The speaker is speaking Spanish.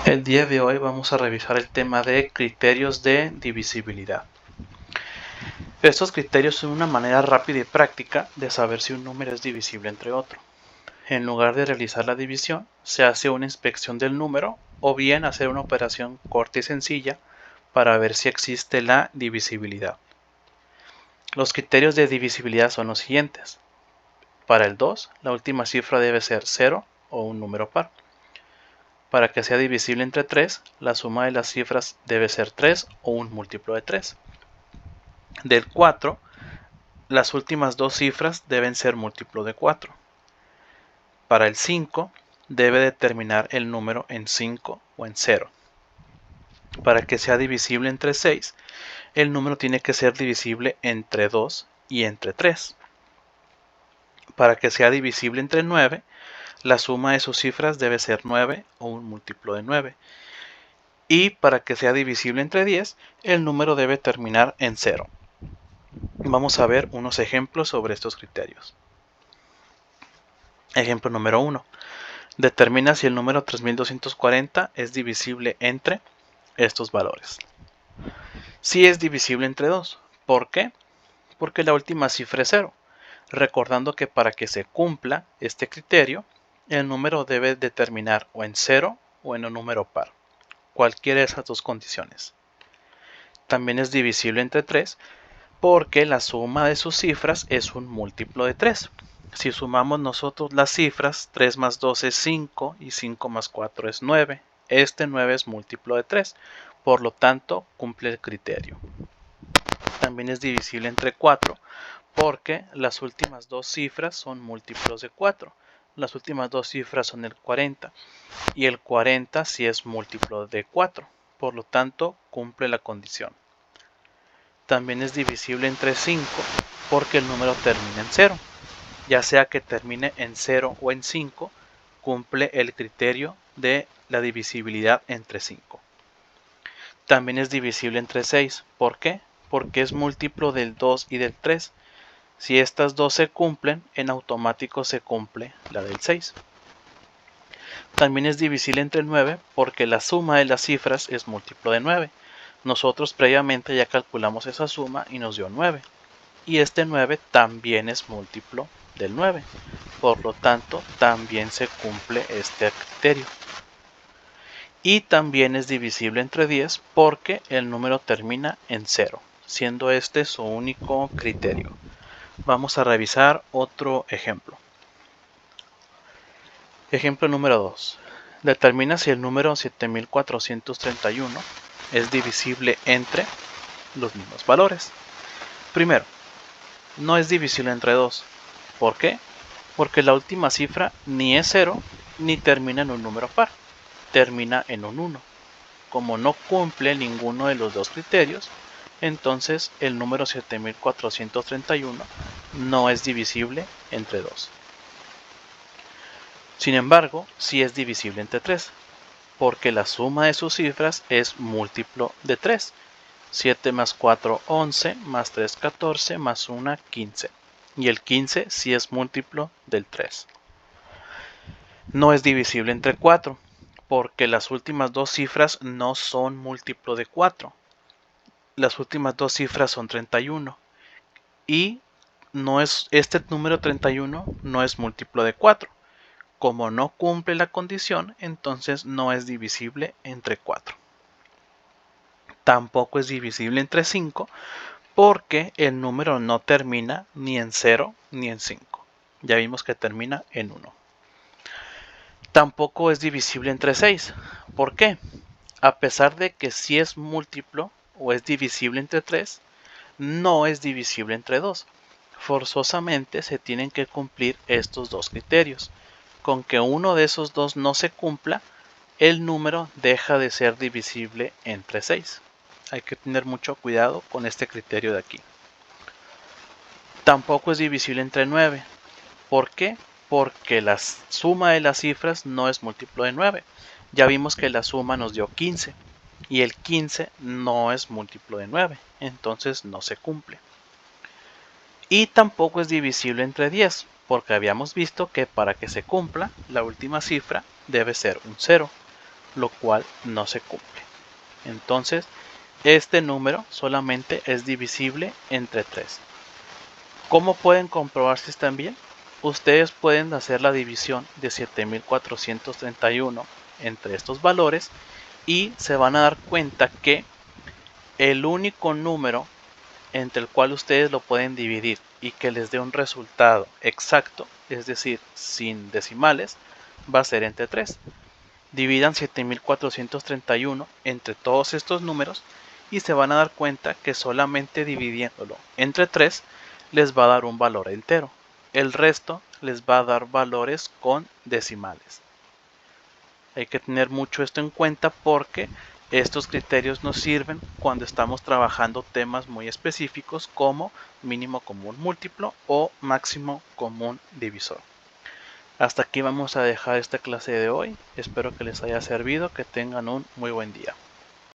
El día de hoy vamos a revisar el tema de criterios de divisibilidad. Estos criterios son una manera rápida y práctica de saber si un número es divisible entre otro. En lugar de realizar la división, se hace una inspección del número o bien hacer una operación corta y sencilla para ver si existe la divisibilidad. Los criterios de divisibilidad son los siguientes. Para el 2, la última cifra debe ser 0 o un número par. Para que sea divisible entre 3, la suma de las cifras debe ser 3 o un múltiplo de 3. Del 4, las últimas dos cifras deben ser múltiplo de 4. Para el 5, debe determinar el número en 5 o en 0. Para que sea divisible entre 6, el número tiene que ser divisible entre 2 y entre 3. Para que sea divisible entre 9, la suma de sus cifras debe ser 9 o un múltiplo de 9. Y para que sea divisible entre 10, el número debe terminar en 0. Vamos a ver unos ejemplos sobre estos criterios. Ejemplo número 1. Determina si el número 3240 es divisible entre estos valores. Sí es divisible entre 2. ¿Por qué? Porque la última cifra es 0. Recordando que para que se cumpla este criterio, el número debe determinar o en 0 o en un número par. Cualquiera de esas dos condiciones. También es divisible entre 3 porque la suma de sus cifras es un múltiplo de 3. Si sumamos nosotros las cifras, 3 más 2 es 5 y 5 más 4 es 9. Este 9 es múltiplo de 3, por lo tanto cumple el criterio. También es divisible entre 4 porque las últimas dos cifras son múltiplos de 4. Las últimas dos cifras son el 40 y el 40 sí es múltiplo de 4, por lo tanto cumple la condición. También es divisible entre 5 porque el número termina en 0. Ya sea que termine en 0 o en 5, cumple el criterio de la divisibilidad entre 5. También es divisible entre 6. ¿Por qué? Porque es múltiplo del 2 y del 3. Si estas dos se cumplen, en automático se cumple la del 6. También es divisible entre 9 porque la suma de las cifras es múltiplo de 9. Nosotros previamente ya calculamos esa suma y nos dio 9. Y este 9 también es múltiplo del 9. Por lo tanto, también se cumple este criterio. Y también es divisible entre 10 porque el número termina en 0, siendo este su único criterio. Vamos a revisar otro ejemplo. Ejemplo número 2. Determina si el número 7431 es divisible entre los mismos valores. Primero, no es divisible entre 2. ¿Por qué? Porque la última cifra ni es 0 ni termina en un número par, termina en un 1. Como no cumple ninguno de los dos criterios, entonces el número 7431 no es divisible entre 2. Sin embargo, sí es divisible entre 3, porque la suma de sus cifras es múltiplo de 3. 7 más 4, 11, más 3, 14, más 1, 15. Y el 15 sí es múltiplo del 3. No es divisible entre 4, porque las últimas dos cifras no son múltiplo de 4. Las últimas dos cifras son 31. Y este número 31 no es múltiplo de 4. Como no cumple la condición, entonces no es divisible entre 4. Tampoco es divisible entre 5 porque el número no termina ni en 0 ni en 5. Ya vimos que termina en 1. Tampoco es divisible entre 6. ¿Por qué? A pesar de que sí es múltiplo o es divisible entre 3, no es divisible entre 2. Forzosamente se tienen que cumplir estos dos criterios. Con que uno de esos dos no se cumpla, el número deja de ser divisible entre 6. Hay que tener mucho cuidado con este criterio de aquí. Tampoco es divisible entre 9. ¿Por qué? Porque la suma de las cifras no es múltiplo de 9. Ya vimos que la suma nos dio 15 y el 15 no es múltiplo de 9, entonces no se cumple. Y tampoco es divisible entre 10, porque habíamos visto que para que se cumpla la última cifra debe ser un 0. lo cual no se cumple. Entonces, este número solamente es divisible entre 3. ¿Cómo pueden comprobar si están bien? Ustedes pueden hacer la división de 7431 entre estos valores y se van a dar cuenta que el único número entre el cual ustedes lo pueden dividir y que les dé un resultado exacto, es decir, sin decimales, va a ser entre 3. Dividan 7431 entre todos estos números y se van a dar cuenta que solamente dividiéndolo entre 3 les va a dar un valor entero. El resto les va a dar valores con decimales. Hay que tener mucho esto en cuenta porque estos criterios nos sirven cuando estamos trabajando temas muy específicos como mínimo común múltiplo o máximo común divisor. Hasta aquí vamos a dejar esta clase de hoy. Espero que les haya servido, que tengan un muy buen día.